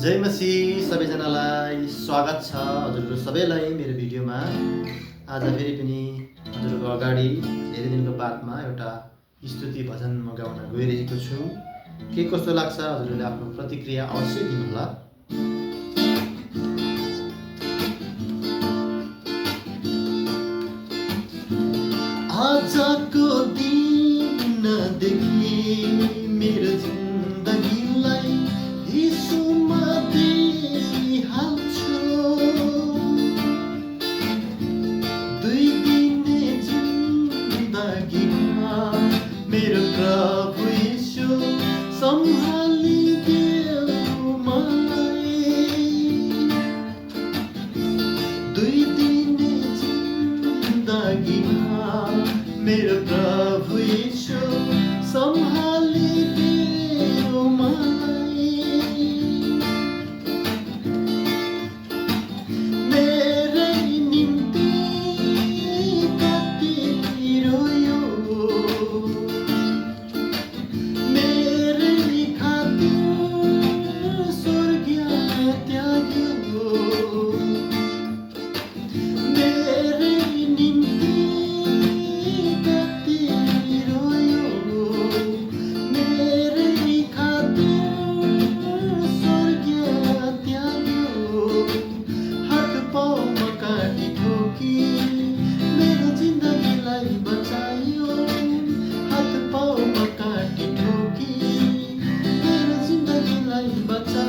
जय मसीह सबैजनालाई स्वागत छ हजुरहरू सबैलाई मेरो भिडियोमा। आज फेरि पनि हजुरहरूको अगाडि धेरै दिनको बादमा एउटा स्तुति भजन म गाउन गइरहेको छु। के कस्तो लाग्छ हजुरहरूले आफ्नो प्रतिक्रिया अवश्य दिनुहोला। आजको दिनदेखि मेरो जिन्दगीलाई यीशुमा दिइहाल्छु। दुई दिने जिन्दगीमा मेरो प्रभु यीशु सम्हालिदेऊ मलाई। दुई दिने जिन्दगीमा मेरो प्रभु यीशु सम्हालिदेऊ मलाई। मेरै निम्ति कति रोयो, मेरै खातिर स्वर्ग त्याग्यो। मेरै निम्ति कति रोयो, मेरै खातिर स्वर्ग त्याग्यो। हात पाउमा काटी ठोकी मेरो जिन्दगीलाई बचायो। हात पाउमा काटी ठोकी मेरो जिन्दगीलाई बचायो।